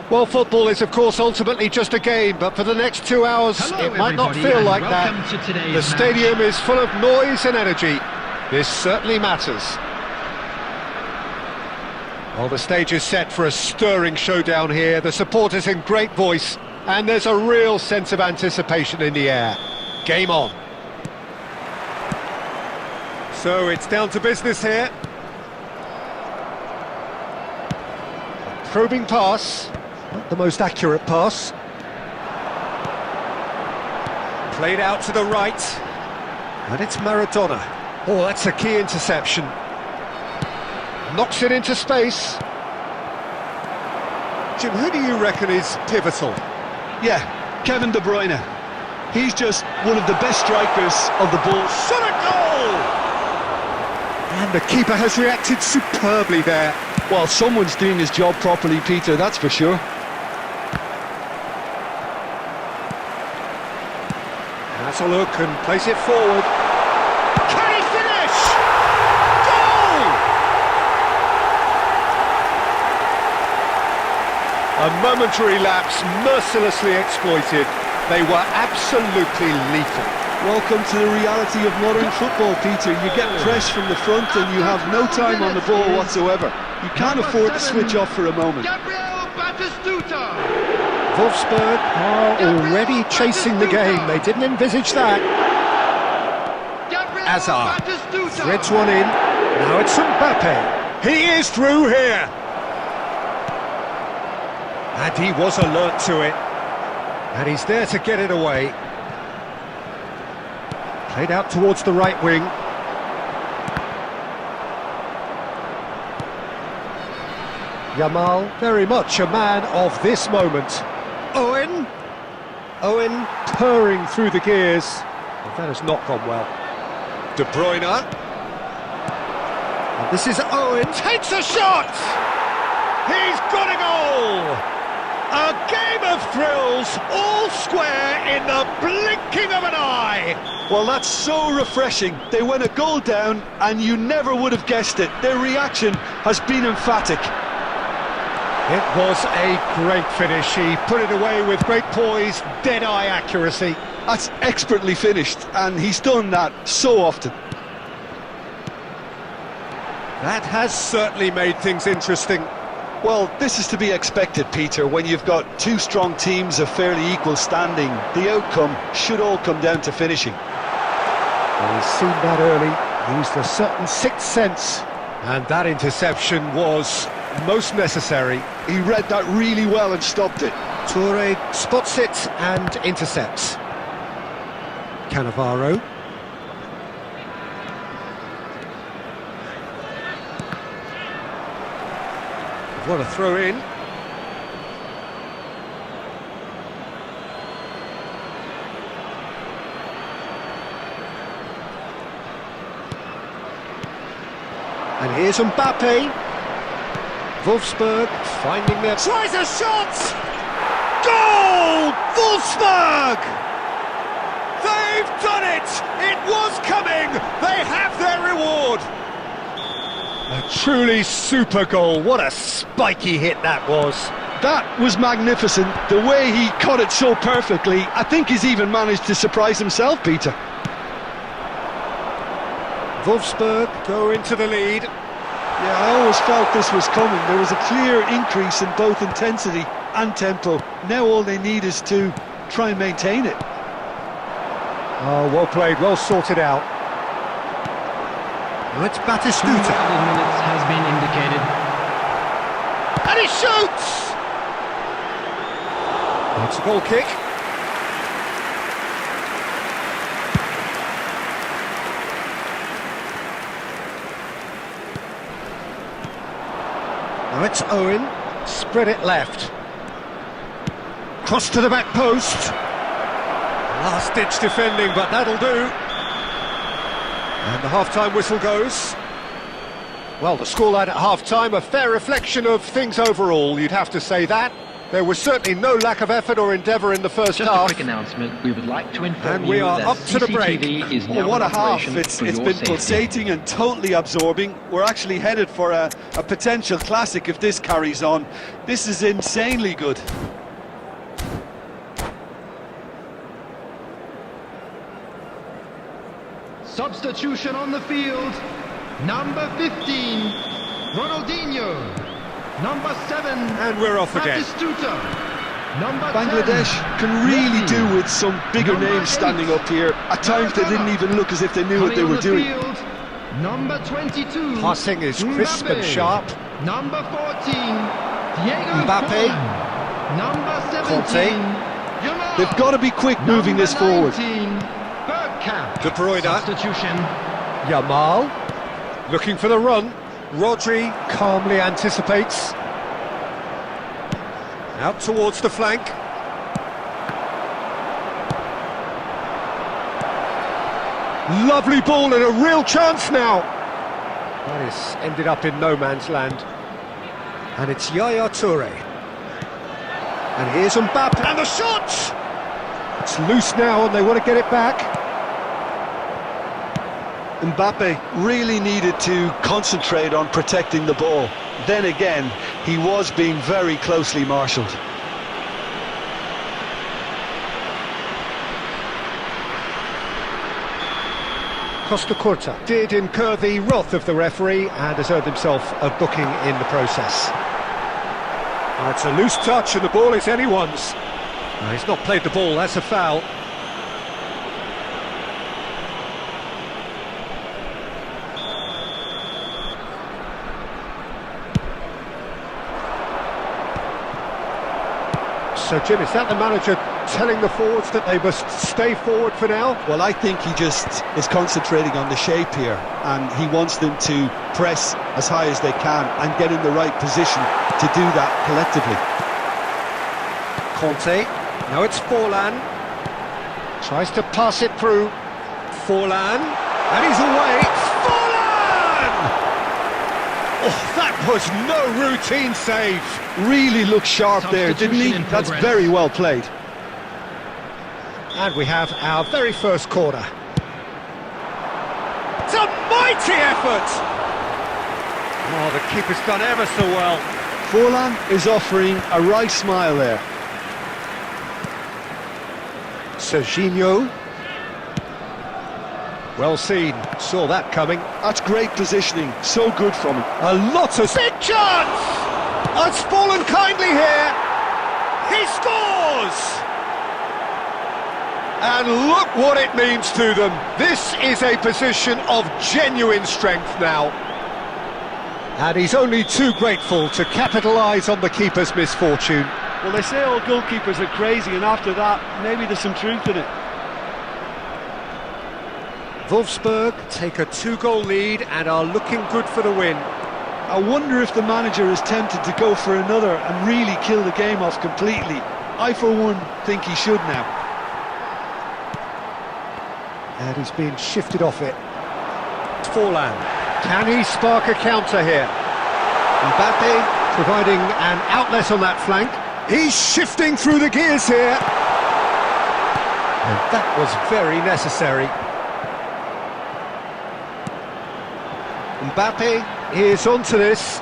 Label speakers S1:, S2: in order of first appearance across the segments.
S1: Well, football is, of course, ultimately just a game, but for the next 2 hours, it might not feel like that. The stadium is full of noise and energy. This certainly matters. Well, the stage is set for a stirring showdown here. The supporters in great voice, and there's a real sense of anticipation in the air. Game on. So it's down to business here. A probing pass. Not the most accurate pass. Played out to the right. And it's Maradona. Oh, that's a key interception. Knocks it into space. Jim, who do you reckon is pivotal?
S2: Yeah, Kevin De Bruyne. He's just one of the best strikers of the ball.
S1: Shot a goal! And the keeper has reacted superbly there.
S2: Well, someone's doing his job properly, Peter, that's for sure.
S1: Has a look and place it forward. Can he finish? Goal! A momentary lapse mercilessly exploited. They were absolutely lethal.
S2: Welcome to the reality of modern football, Peter. You get pressed from the front and you have no time on the ball whatsoever. You can't afford to switch off for a moment.
S1: Wolfsburg are already chasing the game. They didn't envisage that. Hazard threads one in. Now it's Mbappe. He is through here. And he was alert to it. And he's there to get it away. Played out towards the right wing. Yamal, very much a man of this moment. Owen purring through the gears. Well, that has not gone well. De Bruyne. And this is Owen. Takes a shot! He's got a goal! A game of thrills, all square in the blinking of an eye!
S2: Well, that's so refreshing. They went a goal down and you never would have guessed it. Their reaction has been emphatic.
S1: It was a great finish. He put it away with great poise, dead-eye accuracy.
S2: That's expertly finished, and he's done that so often.
S1: That has certainly made things interesting.
S2: Well, this is to be expected, Peter, when you've got two strong teams of fairly equal standing. The outcome should all come down to finishing.
S1: Well, he's seen that early, used a certain sixth sense, and that interception was most necessary.
S2: He read that really well and stopped it.
S1: Toure spots it and intercepts. Cannavaro. What a throw in. And here's Mbappe. Wolfsburg finding their... Tries a shot! Goal! Wolfsburg! They've done it! It was coming! They have their reward! A truly super goal. What a spiky hit that was.
S2: That was magnificent. The way he caught it so perfectly, I think he's even managed to surprise himself, Peter.
S1: Wolfsburg go into the lead.
S2: Yeah, I always felt this was coming. There was a clear increase in both intensity and tempo. Now all they need is to try and maintain it.
S1: Oh, well played, well sorted out. Well, it's Batistuta.
S3: 2 minutes has been indicated.
S1: And he shoots! It's a goal kick. Now it's Owen, spread it left. Cross to the back post. Last-ditch defending, but that'll do. And the half-time whistle goes. Well, the scoreline at half-time, a fair reflection of things overall, you'd have to say that. There was certainly no lack of effort or endeavour in the first
S3: Just
S1: half.
S3: a quick announcement. We would like to inform
S1: And we
S3: you
S1: are
S3: that
S1: up to the break.
S3: CCTV is now
S2: Well, what
S3: in
S2: a half.
S3: operation
S2: It's
S3: for your
S2: been
S3: safety.
S2: pulsating and totally absorbing. We're actually headed for a potential classic if this carries on. This is insanely good.
S4: Substitution on the field. Number 15, Ronaldinho. Number 7,
S1: And we're off again.
S4: Batistuta. Number
S2: Bangladesh
S4: 10,
S2: can really
S4: Messi.
S2: do with some bigger
S4: Number
S2: names
S4: 8,
S2: standing up here. At times they didn't even look as if they knew what they
S4: Coming on
S2: were
S4: the
S2: doing.
S4: field, number 22,
S1: Passing is crisp and
S4: Mbappe.
S1: sharp.
S4: Number 14, Diego
S1: Mbappe.
S4: Forlan. Number 17,
S1: Conte.
S4: Yamal.
S2: They've got to be quick moving
S4: Number
S2: this forward.
S4: 19, Bergkamp.
S1: De Bruyne.
S3: Substitution.
S1: Yamal. Looking for the run. Rodri calmly anticipates. Out towards the flank. Lovely ball and a real chance now. That is ended up in no man's land. And it's Yaya Toure. And here's Mbappe. And the shot! It's loose now and they want to get it back.
S2: Mbappe really needed to concentrate on protecting the ball. Then again, he was being very closely marshalled.
S1: Costa Curta did incur the wrath of the referee and has earned himself a booking in the process. It's a loose touch and the ball is anyone's. No, he's not played the ball, that's a foul. So Jim, is that the manager telling the forwards that they must stay forward for now?
S2: Well, I think he just is concentrating on the shape here, and he wants them to press as high as they can and get in the right position to do that collectively.
S1: Conte, now it's Forlan, tries to pass it through, Forlan, and he's away, Forlan! Oh, that was no routine save.
S2: Really looked sharp there, didn't he?
S3: Substitution in
S2: That's
S3: progress.
S2: very well played.
S1: And we have our very first corner. It's a mighty effort! Oh, the keeper's done ever so well.
S2: Forlan is offering a right smile there.
S1: Serginho. Well seen, saw that coming.
S2: That's great positioning, so good from him.
S1: A lot of... Big chance! It's fallen kindly here. He scores! And look what it means to them. This is a position of genuine strength now. And he's only too grateful to capitalise on the keeper's misfortune.
S2: Well, they say all goalkeepers are crazy, and after that, maybe there's some truth in it.
S1: Wolfsburg take a 2-goal lead and are looking good for the win.
S2: I wonder if the manager is tempted to go for another and really kill the game off completely. I, for one, think he should now.
S1: And he's being shifted off it. Forlan. Can he spark a counter here? Mbappe providing an outlet on that flank. He's shifting through the gears here. And that was very necessary. Mbappe is onto this.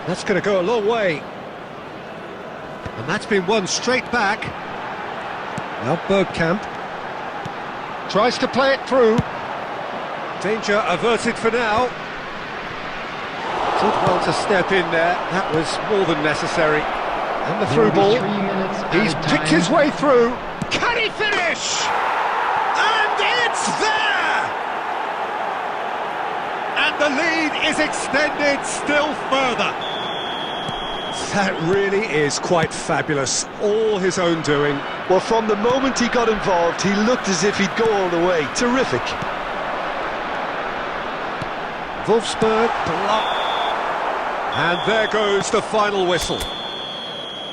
S1: That's going to go a long way. And that's been won straight back. Now Bergkamp tries to play it through. Danger averted for now. Did well to step in there. That was more than necessary. And the through ball.
S3: 3 minutes
S1: He's
S3: added
S1: picked
S3: time.
S1: his way through. Can he finish? And it's there! And the lead is extended still further. That really is quite fabulous. All his own doing.
S2: Well, from the moment he got involved, he looked as if he'd go all the way. Terrific.
S1: Wolfsburg block. And there goes the final whistle.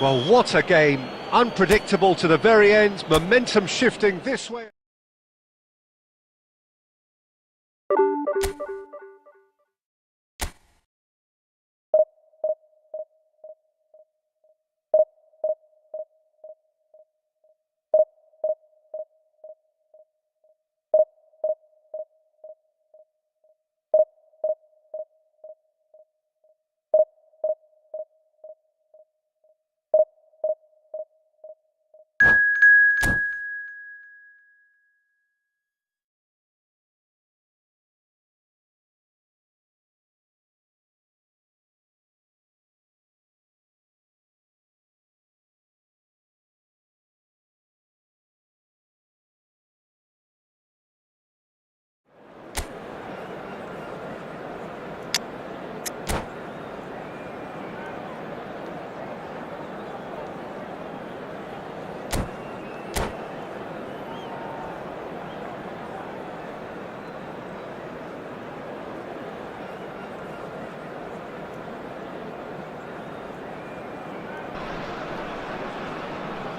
S1: Well, what a game. Unpredictable to the very end. Momentum shifting this way.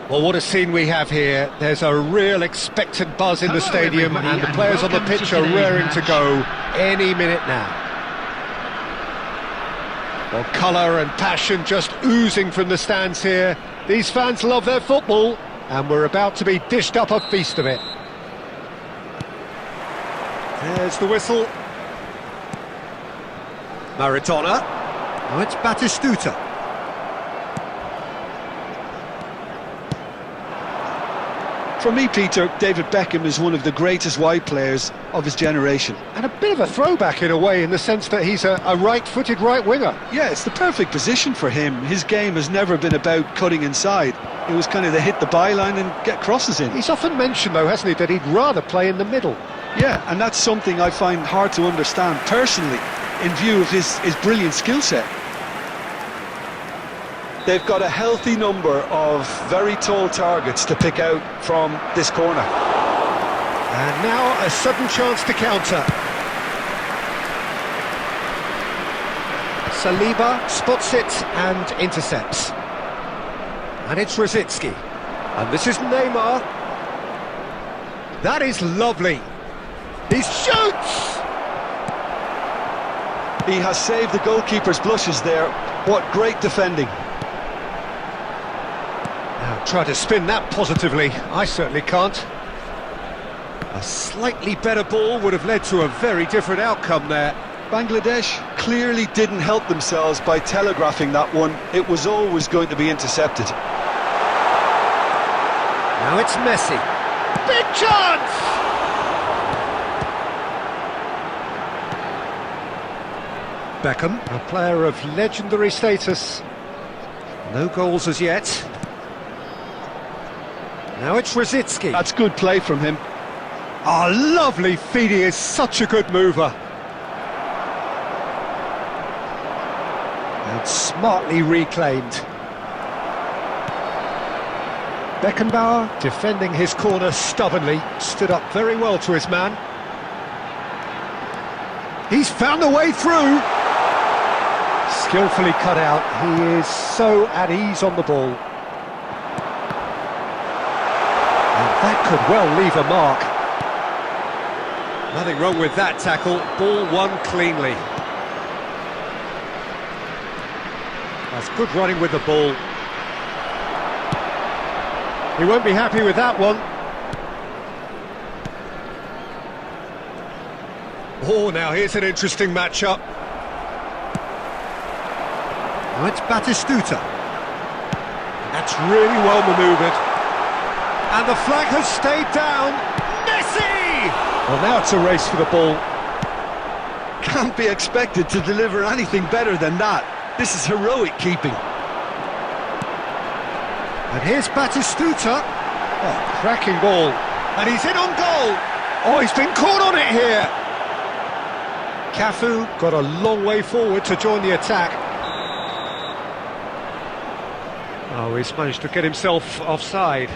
S1: Well, what a scene we have here. There's a real expectant buzz in the
S3: Hello,
S1: stadium,
S3: everybody,
S1: and the
S3: and
S1: players on the
S3: welcome
S1: pitch
S3: to
S1: are
S3: today's
S1: raring to
S3: match.
S1: go any minute now. Well, colour and passion just oozing from the stands here. These fans love their football, and we're about to be dished up a feast of it. There's the whistle. Maradona. Now it's Batistuta.
S2: For me, Peter, David Beckham is one of the greatest wide players of his generation.
S1: And a bit of a throwback in a way, in the sense that he's a right-footed right winger.
S2: Yeah, it's the perfect position for him. His game has never been about cutting inside. It was kind of to hit the byline and get crosses in.
S1: He's often mentioned, though, hasn't he, that he'd rather play in the middle.
S2: Yeah, and that's something I find hard to understand personally, in view of his brilliant skill set. They've got a healthy number of very tall targets to pick out from this corner.
S1: And now a sudden chance to counter. Saliba spots it and intercepts. And it's Rosicky. And this is Neymar. That is lovely. He shoots!
S2: He has saved the goalkeeper's blushes there. What great defending.
S1: Now try to spin that positively. I certainly can't. A slightly better ball would have led to a very different outcome there.
S2: Bangladesh clearly didn't help themselves by telegraphing that one. It was always going to be intercepted.
S1: Now it's Messi. Big chance! Beckham, a player of legendary status. No goals as yet. Now it's Rosicky.
S2: That's good play from him.
S1: Oh, lovely feed. He is such a good mover. And smartly reclaimed. Beckenbauer, defending his corner stubbornly, stood up very well to his man. He's found a way through. Skillfully cut out. He is so at ease on the ball. And that could well leave a mark. Nothing wrong with that tackle. Ball won cleanly. That's good running with the ball. He won't be happy with that one. Oh, now here's an interesting matchup. Now it's Batistuta. That's really well manoeuvred. And the flag has stayed down. Messi! Well, now it's a race for the ball.
S2: Can't be expected to deliver anything better than that. This is heroic keeping.
S1: And here's Batistuta. Oh, cracking ball. And he's in on goal. Oh, he's been caught on it here. Cafu got a long way forward to join the attack. Oh, he's managed to get himself offside.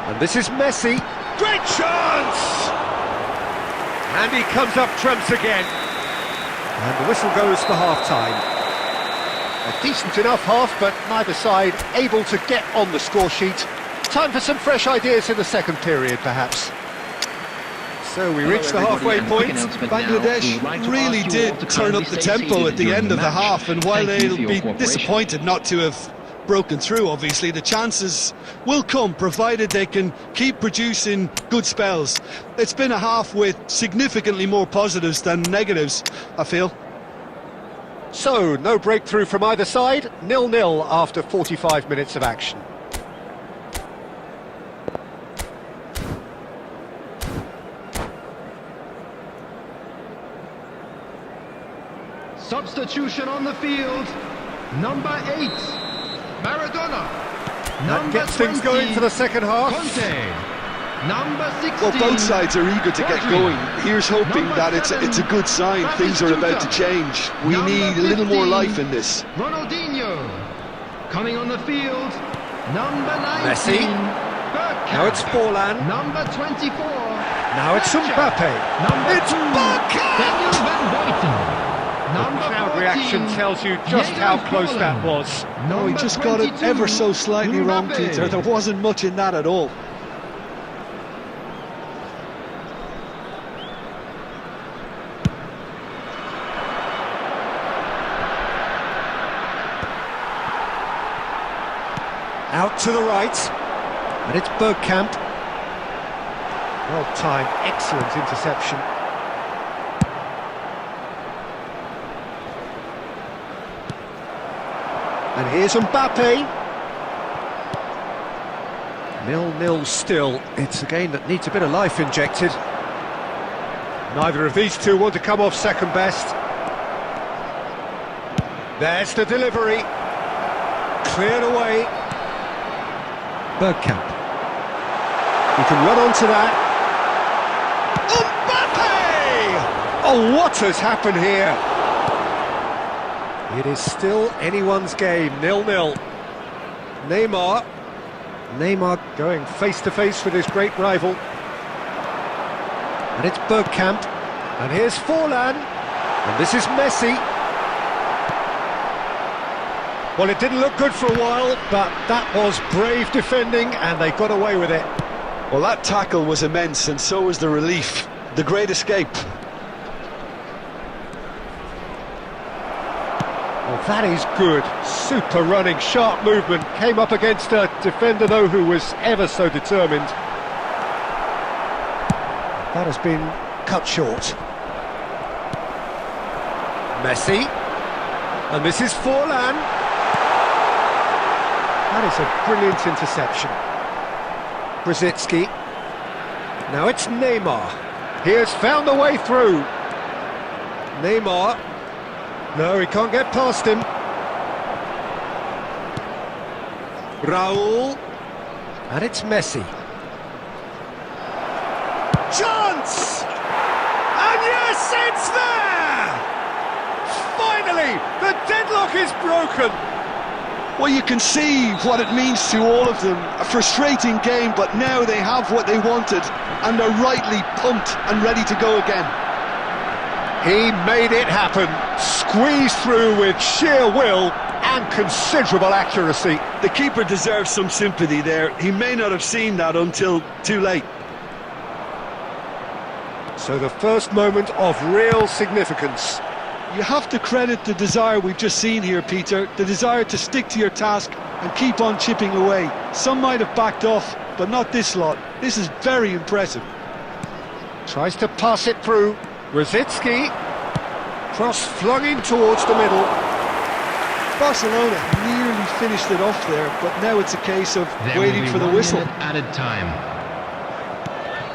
S1: And this is Messi. Great chance! And he comes up trumps again. And the whistle goes for half-time. A decent enough half, but neither side able to get on the score sheet. Time for some fresh ideas in the second period, perhaps. So we reach the halfway point.
S2: Bangladesh really did turn up the tempo at the end of the half, and while they'll be disappointed not to have broken through, obviously, the chances will come, provided they can keep producing good spells. It's been a half with significantly more positives than negatives, I feel.
S1: So, no breakthrough from either side, 0-0 after 45 minutes of action.
S4: Substitution on the field. Number 8, Maradona.
S1: That gets things going for the second half.
S4: Conte. Number 16.
S2: Well, both sides are eager to get going. Here's hoping that it's a good sign. Things are about to change. We need a little more life in this.
S4: Ronaldinho. Coming on the field. Number 19.
S1: Messi.
S4: Bergkamp.
S1: Now it's Forlan.
S4: Number 24.
S1: Now it's Mbappe.
S4: Number
S1: It's
S4: 2.
S1: Bergkamp!
S4: Daniel Van Buiten. Number
S1: Crowd
S4: 14,
S1: reaction tells you just
S4: Diego
S1: how close that
S4: Forlan.
S1: was.
S2: Oh, he
S4: Number
S2: just got it
S4: 22,
S2: ever so slightly wrong,
S4: Mbappe.
S2: Peter. There wasn't much in that at all.
S1: Out to the right. And it's Bergkamp. Well timed, excellent interception. And here's Mbappe. 0-0 still. It's a game that needs a bit of life injected. Neither of these two want to come off second best. There's the delivery. Cleared away. Bergkamp. He can run onto that. Mbappe! Oh, what has happened here? It is still anyone's game, 0-0. Neymar going face-to-face with his great rival. And it's Bergkamp. And here's Forlan. And this is Messi. Well, it didn't look good for a while, but that was brave defending, and they got away with it.
S2: Well, that tackle was immense, and so was the relief. The great escape.
S1: Well, that is good. Super running, sharp movement. Came up against a defender, though, who was ever so determined. That has been cut short. Messi. And this is Forlan. That is a brilliant interception. Brzezinski. Now it's Neymar. He has found a way through. Neymar. No, he can't get past him. Raul. And it's Messi. Chance! And yes, it's there! Finally, the deadlock is broken.
S2: Well, you can see what it means to all of them. A frustrating game, but now they have what they wanted, and they're rightly pumped and ready to go again.
S1: He made it happen, squeezed through with sheer will and considerable accuracy.
S2: The keeper deserves some sympathy there. He may not have seen that until too late.
S1: So the first moment of real significance.
S2: You have to credit the desire we've just seen here, Peter. The desire to stick to your task and keep on chipping away. Some might have backed off, but not this lot. This is very impressive.
S1: Tries to pass it through. Brzezinski. Cross flung in towards the middle.
S2: Barcelona nearly finished it off there, but now it's a case of
S4: There
S2: waiting
S4: will be
S2: for the
S4: 1
S2: whistle.
S4: minute added time.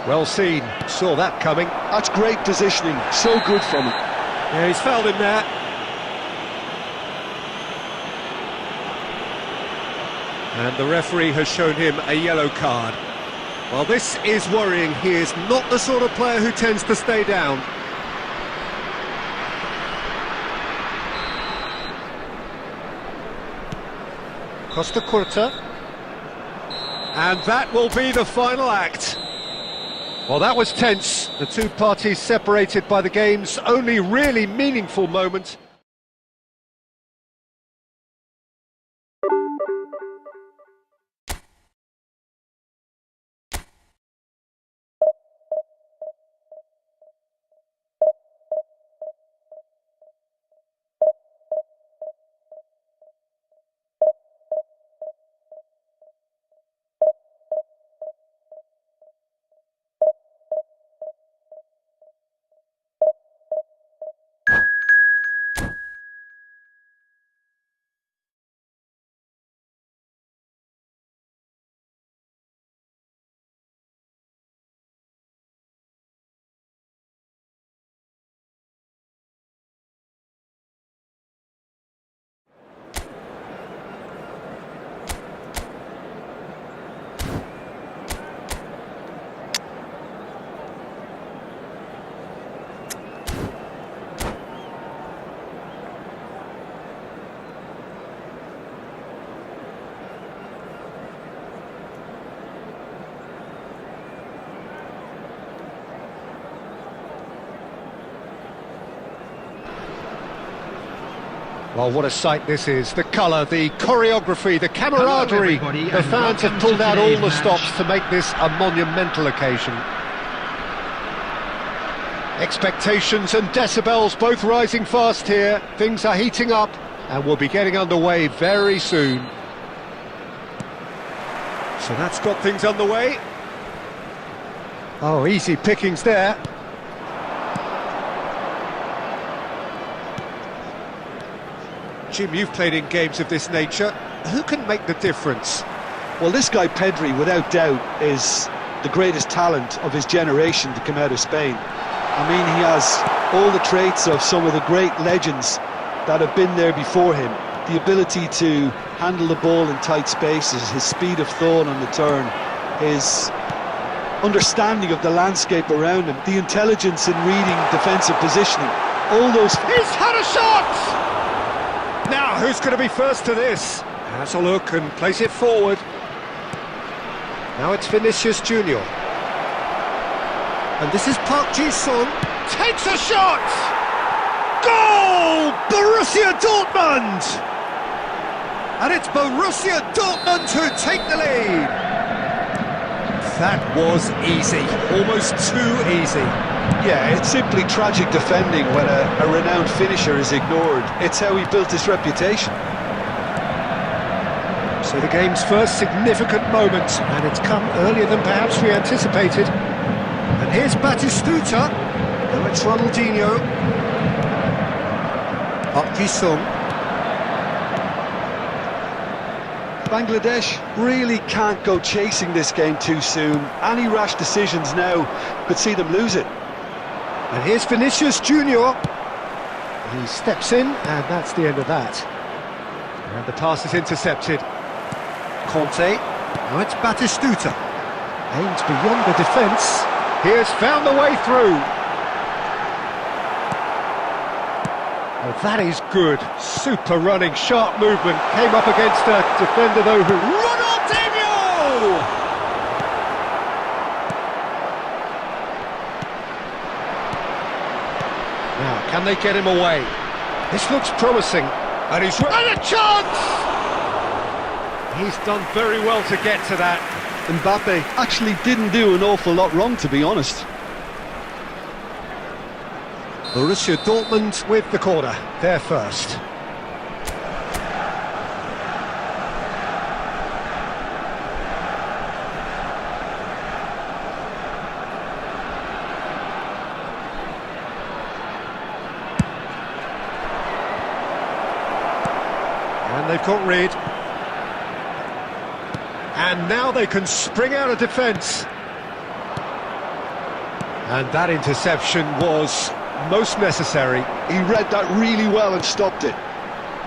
S1: Well seen, saw that coming.
S2: That's great positioning, so good from him.
S1: Yeah, he's fouled him there. And the referee has shown him a yellow card. Well, this is worrying. He is not the sort of player who tends to stay down. Costa Curta. And that will be the final act. Well, that was tense. The two parties separated by the game's only really meaningful moment. Well, what a sight this is. The colour, the choreography, the camaraderie.
S4: Hello, everybody,
S1: The
S4: and
S1: fans have
S4: welcome
S1: pulled
S4: to
S1: out all
S4: today's
S1: the
S4: match.
S1: stops to make this a monumental occasion. Expectations and decibels both rising fast here. Things are heating up and we'll be getting underway very soon. So that's got things underway. Oh, easy pickings there. Jim, you've played in games of this nature. Who can make the difference?
S2: Well, this guy Pedri, without doubt, is the greatest talent of his generation to come out of Spain. I mean, he has all the traits of some of the great legends that have been there before him. The ability to handle the ball in tight spaces, his speed of thought on the turn, his understanding of the landscape around him, the intelligence in reading defensive positioning, all those...
S1: He's had a shot! Now, who's going to be first to this? Has a look and plays it forward. Now it's Vinicius Junior. And this is Park Ji-sung. Takes a shot! Goal! Borussia Dortmund! And it's Borussia Dortmund who take the lead. That was easy, almost too easy.
S2: Yeah, it's simply tragic defending when a renowned finisher is ignored. It's how he built his reputation.
S1: So the game's first significant moment, and it's come earlier than perhaps we anticipated. And here's Batistuta. Now it's Ronaldinho. Park Ji-sung.
S2: Bangladesh really can't go chasing this game too soon. Any rash decisions now could see them lose it.
S1: And here's Vinicius Junior. He steps in, and that's the end of that. And the pass is intercepted. Conte. Now it's Batistuta. Aims beyond the defence. He has found the way through. Oh, that is good. Super running, sharp movement. Came up against a defender, though, who... Ronaldinho! Now, can they get him away? This looks promising. And he's... And a chance! He's done very well to get to that.
S2: Mbappe actually didn't do an awful lot wrong, to be honest.
S1: Borussia Dortmund with the corner. They're first. And they've got rid. And now they can spring out of defence. And that interception was most necessary.
S2: He read that really well and stopped it.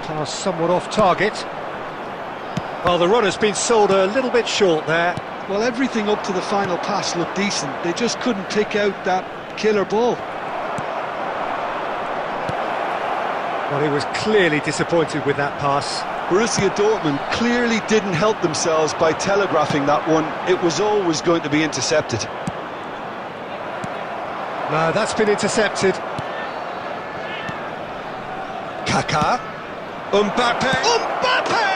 S1: Pass somewhat off target. Well, the runner's been sold a little bit short there.
S2: Well, everything up to the final pass looked decent. They just couldn't pick out that killer ball.
S1: Well, he was clearly disappointed with that pass.
S2: Borussia Dortmund clearly didn't help themselves by telegraphing that one. It was always going to be intercepted.
S1: No, that's been intercepted. Kaká. Mbappe. Mbappe!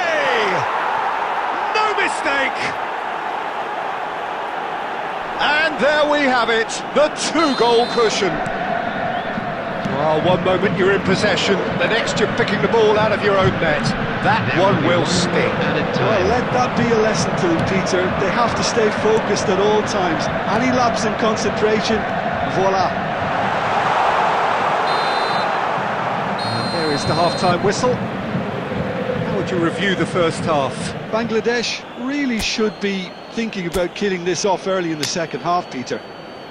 S1: No mistake! And there we have it, the two-goal cushion. Well, one moment you're in possession, the next you're picking the ball out of your own net. That one will stick.
S2: Well, let that be a lesson to them, Peter. They have to stay focused at all times. Any lapse in concentration, voila.
S1: And there is the half-time whistle. How would you review the first half?
S2: Bangladesh really should be thinking about killing this off early in the second half, Peter.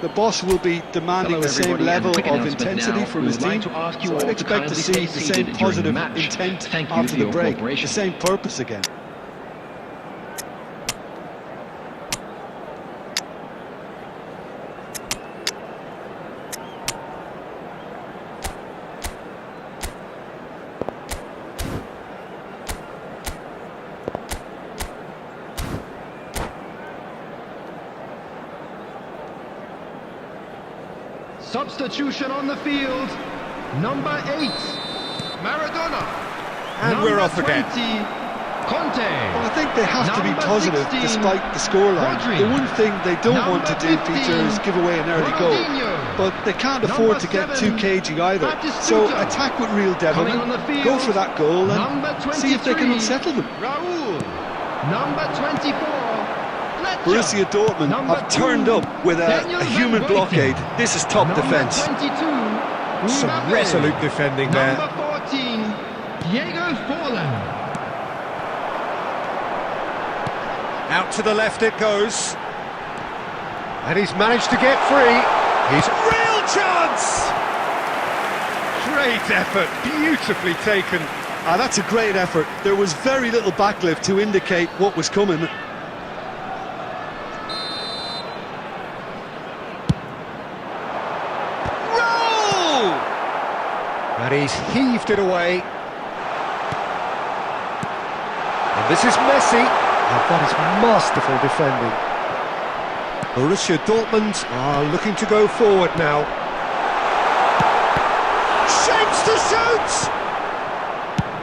S2: The boss will be demanding the same level of intensity from his team, so I'd expect to see the same positive intent after the break, the same purpose again.
S4: Substitution on the field. Number 8, Maradona.
S1: And we're off again.
S4: 20, Conte.
S2: Well, I think they have to be
S4: Number
S2: positive
S4: 16,
S2: despite the scoreline.
S4: Rodri.
S2: The one thing they don't want to do,
S4: Number 15,
S2: Peter, is give away an early goal.
S4: Ronaldinho.
S2: But they can't
S4: Number
S2: afford to get
S4: 7,
S2: too cagey either. So
S4: Batistuta.
S2: attack with real
S4: Coming on the
S2: devilment,
S4: field,
S2: go for that goal
S4: number
S2: and see if they can
S4: 23,
S2: unsettle them.
S4: Raul. Number 24, Fletcher.
S2: Borussia Dortmund
S4: Number
S2: have turned
S4: 2,
S2: up with
S4: Daniel
S2: a human
S4: Van
S2: blockade.
S4: Weyden.
S2: This is top
S4: Number
S2: defence.
S4: 22,
S1: Some
S4: Mbappe.
S1: resolute defending there.
S4: Number 14, Diego Forlan.
S1: Out to the left it goes. And he's managed to get free. He's real chance! Great effort, beautifully taken.
S2: Ah, that's a great effort. There was very little backlift to indicate what was coming.
S1: Roll! And he's heaved it away. And this is Messi. And that is masterful defending. Borussia Dortmund are looking to go forward now. Shapes to shoot!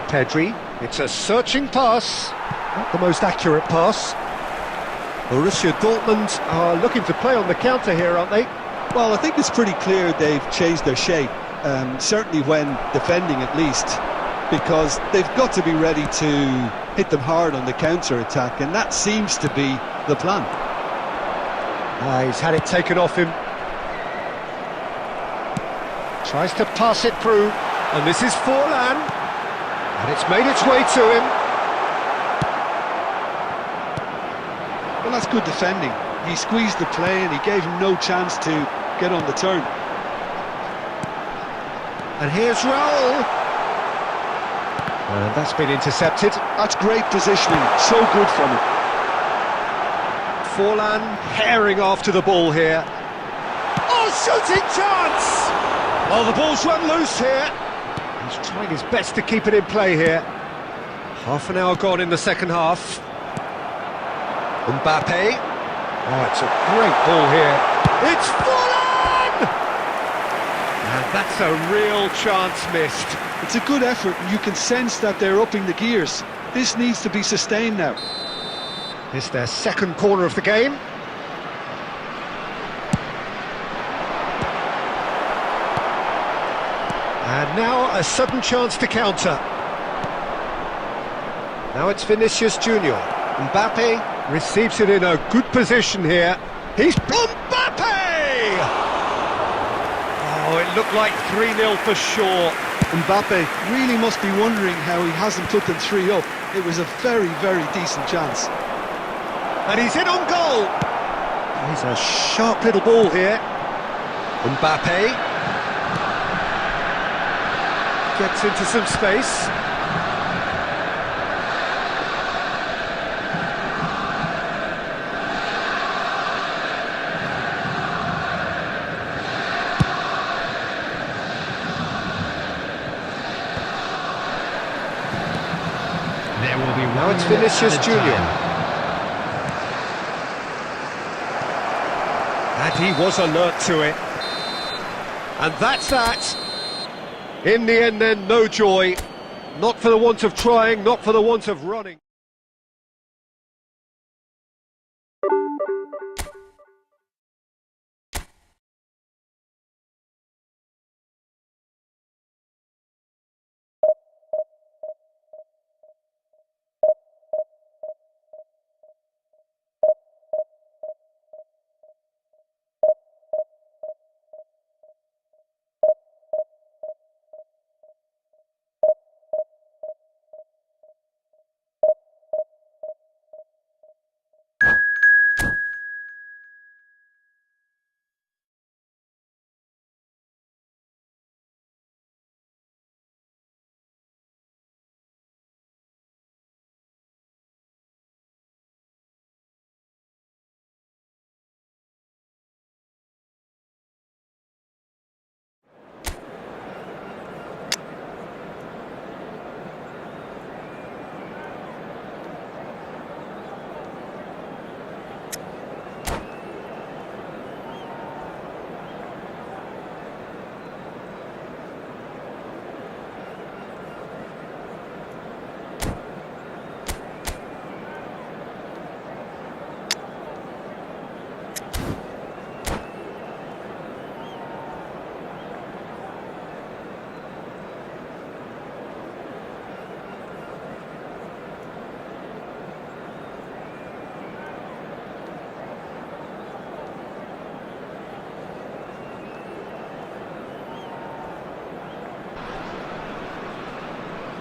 S1: Pedri, it's a searching pass. Not the most accurate pass. Borussia Dortmund are looking to play on the counter here, aren't they?
S2: Well, I think it's pretty clear they've changed their shape, certainly when defending at least, because they've got to be ready to hit them hard on the counter-attack, and that seems to be the plan.
S1: He's had it taken off him. Tries to pass it through, and this is Forlan. And it's made its way to him.
S2: Well, that's good defending. He squeezed the play and he gave him no chance to get on the turn.
S1: And here's Raul. And that's been intercepted.
S2: That's great positioning, so good from him.
S1: Forlan herring after the ball here. Oh, shooting chance! Well, the ball's run loose here. He's trying his best to keep it in play here. Half an hour gone in the second half. Mbappe. Oh, it's a great ball here. It's Forlan! And that's a real chance missed.
S2: It's a good effort, and you can sense that they're upping the gears. This needs to be sustained now.
S1: It's their second corner of the game. And now a sudden chance to counter. Now it's Vinicius Junior. Mbappe receives it in a good position here. He's Mbappe! Oh, it looked like 3-0 for sure.
S2: Mbappe really must be wondering how he hasn't put them 3 up. It was a very, very decent chance.
S1: And he's in on goal. He's a sharp little ball here. Mbappe gets into some space.
S4: There will be
S1: Now
S4: one
S1: it's
S4: minute
S1: Vinicius
S4: added
S1: Junior.
S4: time.
S1: And he was alert to it. And that's that. In the end then, no joy. Not for the want of trying, not for the want of running.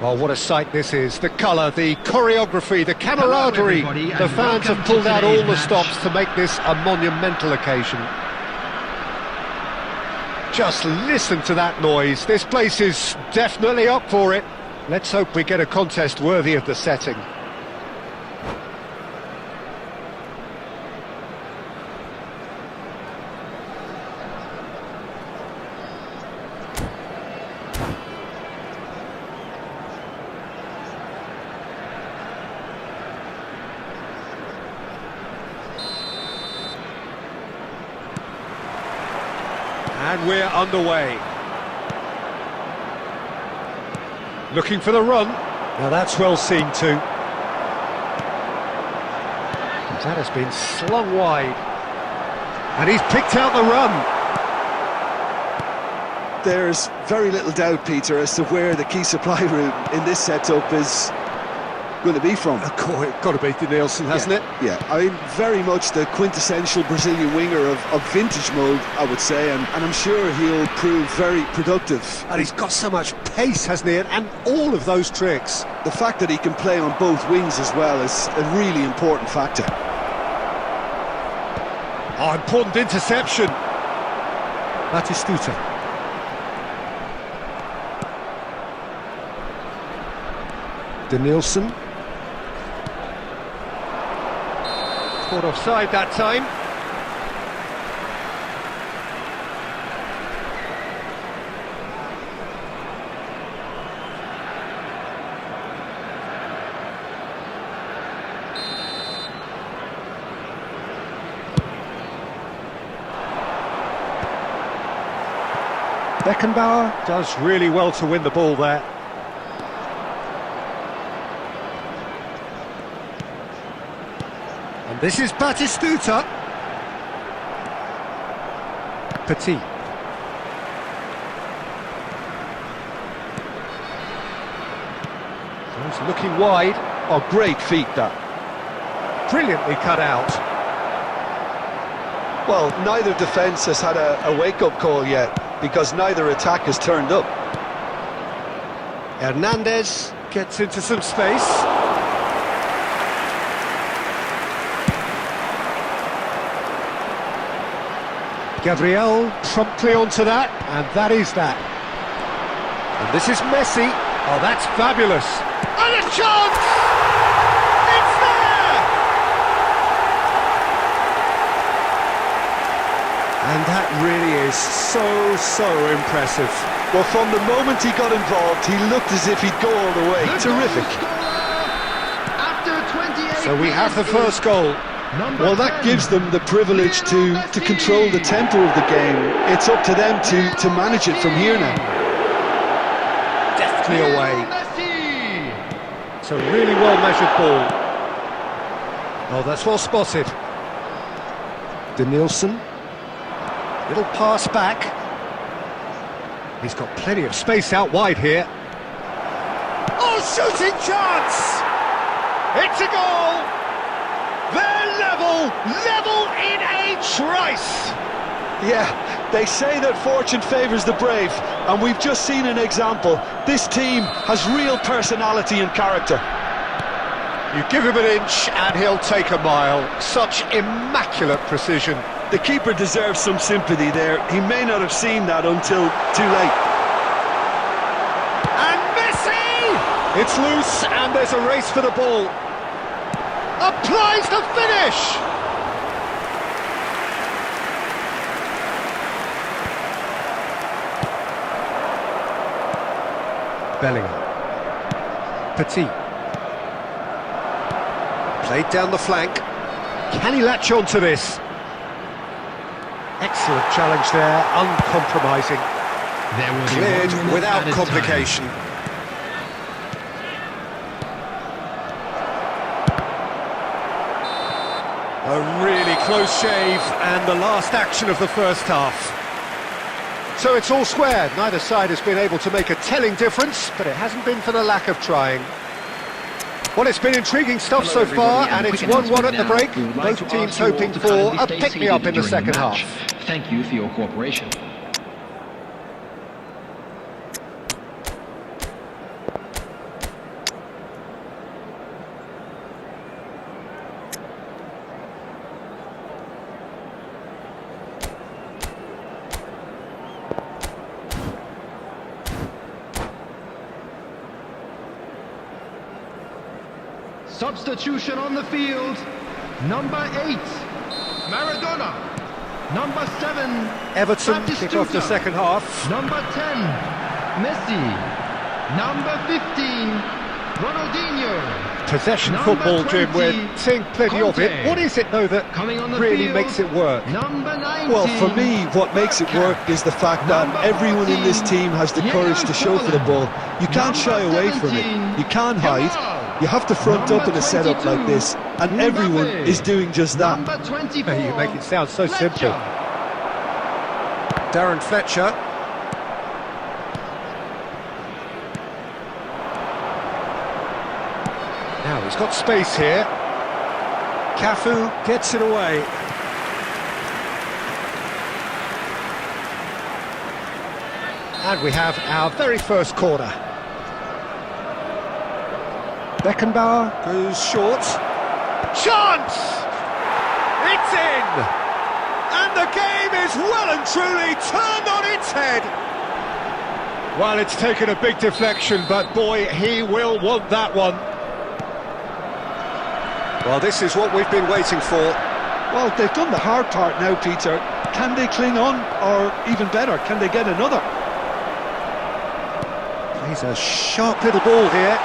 S1: Oh, what a sight this is. The colour, the choreography, the camaraderie.
S4: Hello, everybody,
S1: The
S4: and
S1: fans have
S4: welcome
S1: pulled
S4: to
S1: out all
S4: today's
S1: the
S4: match.
S1: stops to make this a monumental occasion. Just listen to that noise. This place is definitely up for it. Let's hope we get a contest worthy of the setting. And we're underway. Looking for the run. Now that's well seen too. That has been slung wide. And he's picked out the run.
S2: There's very little doubt, Peter, as to where the key supply route in this setup is going to be from.
S1: Of course, it's got to be Denilson, hasn't it?
S2: Yeah, I mean, very much the quintessential Brazilian winger of vintage mode, I would say, and I'm sure he'll prove very productive.
S1: And he's got so much pace, hasn't he? And all of those tricks.
S2: The fact that he can play on both wings as well is a really important factor.
S1: Oh, important interception. Batistuta. Denilson. Caught offside that time. Beckenbauer does really well to win the ball there. And this is Batistuta. Petit. He's looking wide.
S2: Oh, great feat, that.
S1: Brilliantly cut out.
S2: Well, neither defence has had a wake-up call yet, because neither attack has turned up.
S1: Hernandez gets into some space. Gabriel promptly onto that, and that is that. And this is Messi. Oh, that's fabulous. And a chance! It's there! And that really is so impressive.
S2: Well, from the moment he got involved, he looked as if he'd go all the way. Terrific.
S4: After 28
S1: So we have the first goal.
S2: Well, that gives them the privilege to control the tempo of the game. It's up to them to manage it from here now.
S1: Deftly away. It's a really well-measured ball. Oh, that's well spotted. Denilson. Little pass back. He's got plenty of space out wide here. Oh, shooting chance! It's a goal! They're level in a trice!
S2: Yeah, they say that fortune favours the brave, and we've just seen an example. This team has real personality and character.
S1: You give him an inch and he'll take a mile. Such immaculate precision.
S2: The keeper deserves some sympathy there. He may not have seen that until too late.
S1: And Messi! It's loose and there's a race for the ball. Applies the finish! Bellingham. Petit. Played down the flank. Can he latch on to this? Excellent challenge there, uncompromising.
S4: There will be
S1: Cleared
S4: 1 minute
S1: without
S4: added
S1: complication. A really close shave, and the last action of the first half. So it's all square. Neither side has been able to make a telling difference, but it hasn't been for the lack of trying. Well, it's been intriguing stuff so far, and it's 1-1 at the break. Both teams hoping for a pick-me-up in the second half.
S3: Thank you for your cooperation.
S4: Substitution on the field. Number 8, Maradona. Number 7,
S1: Everton kick off the
S4: Batistuta.
S1: second half.
S4: Number 10, Messi. Number 15, Ronaldinho.
S1: Possession
S4: Number
S1: football, Jim,
S4: 20,
S1: we're seeing plenty of it.
S4: Conte.
S1: What is it, though, that
S4: Coming on the
S1: really
S4: field,
S1: makes it work?
S4: Number 19.
S2: Well, for me, what makes it work is the fact that
S4: Number
S2: everyone in this
S4: 14,
S2: team has the courage to show for the ball. You can't shy away from it. You can't hide. You have to front up in a setup like this, and everyone is doing just that.
S4: Number 24.
S1: You make it sound so simple.
S4: Fletcher.
S1: Darren Fletcher. Now he's got space here. Cafu gets it away. And we have our very first corner. Beckenbauer goes short. Chance! It's in! And the game is well and truly turned on its head. Well, it's taken a big deflection, but boy, he will want that one. Well, this is what we've been waiting for.
S2: Well, they've done the hard part now, Peter. Can they cling on, or even better, can they get another?
S1: He's a sharp little ball here.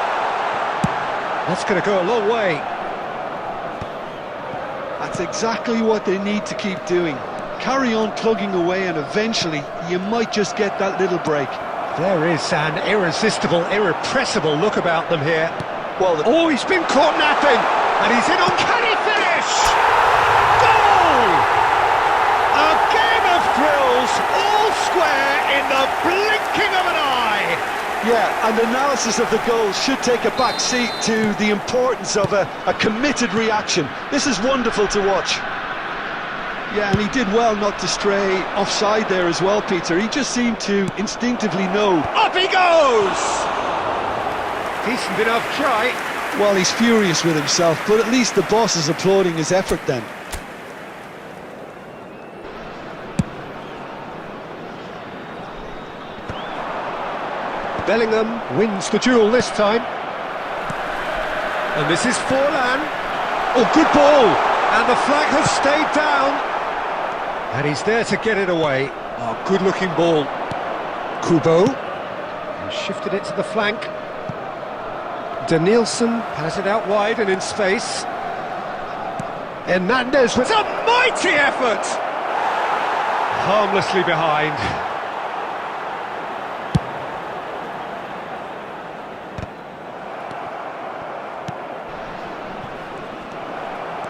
S1: That's going to go a long way.
S2: That's exactly what they need to keep doing. Carry on plugging away, and eventually you might just get that little break.
S1: There is an irresistible, irrepressible look about them here.
S2: Well,
S1: Oh, he's been caught napping, and he's in uncanny finish! Goal! A game of thrills, all square in the blinking of an eye!
S2: yeah, and analysis of the goal should take a back seat to the importance of a committed reaction. This is wonderful to watch. Yeah, and he did well not to stray offside there as well, Peter. He just seemed to instinctively know.
S1: Up he goes! Decent enough try.
S2: Well, he's furious with himself, but at least the boss is applauding his effort then.
S1: Bellingham wins the duel this time. And this is Forlan. Oh, good ball! And the flag has stayed down. And he's there to get it away. Oh, good-looking ball. Kubo. And shifted it to the flank. Danielson has it out wide and in space. Hernandez with a mighty effort! Harmlessly behind.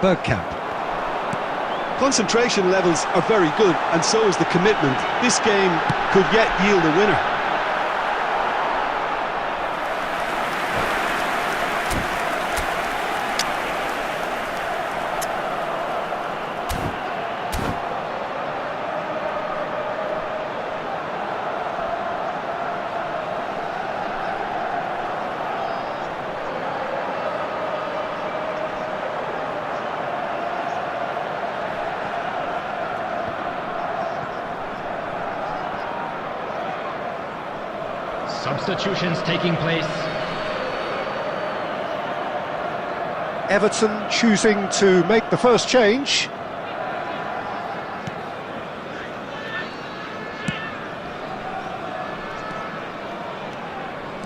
S1: Bergkamp.
S2: Concentration levels are very good, and so is the commitment. This game could yet yield a winner.
S3: Substitutions taking place.
S1: Everton choosing to make the first change.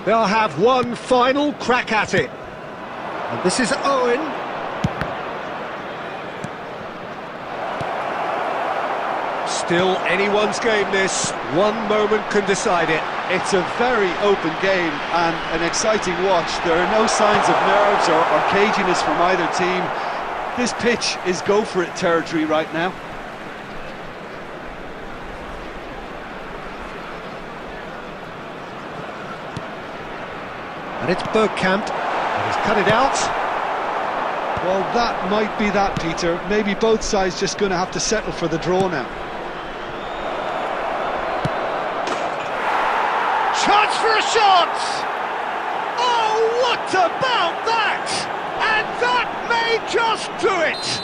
S1: They'll have one final crack at it. And this is Owen. Still anyone's game this. One moment can decide it.
S2: It's a very open game and an exciting watch. There are no signs of nerves or caginess from either team. This pitch is go-for-it territory right now.
S1: And it's Bergkamp. And he's cut it out.
S2: Well, that might be that, Peter. Maybe both sides just going to have to settle for the draw now.
S1: Chance for a shot! Oh, what about that? And that may just do it!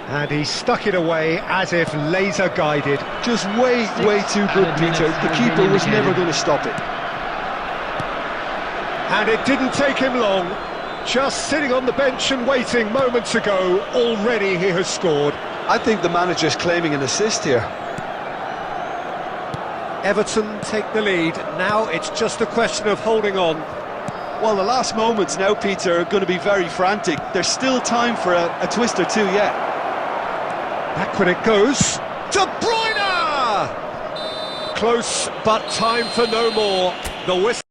S1: And he stuck it away as if laser guided.
S2: Just way too good, Peter. The keeper was never going to stop it.
S1: And it didn't take him long. Just sitting on the bench and waiting moments ago, already he has scored.
S2: I think the manager's claiming an assist here.
S1: Everton take the lead. Now it's just a question of holding on.
S2: Well, the last moments now, Peter, are going to be very frantic. There's still time for a twist or two yet.
S1: Back when it goes. De Bruyne! Close, but time for no more. The whistle.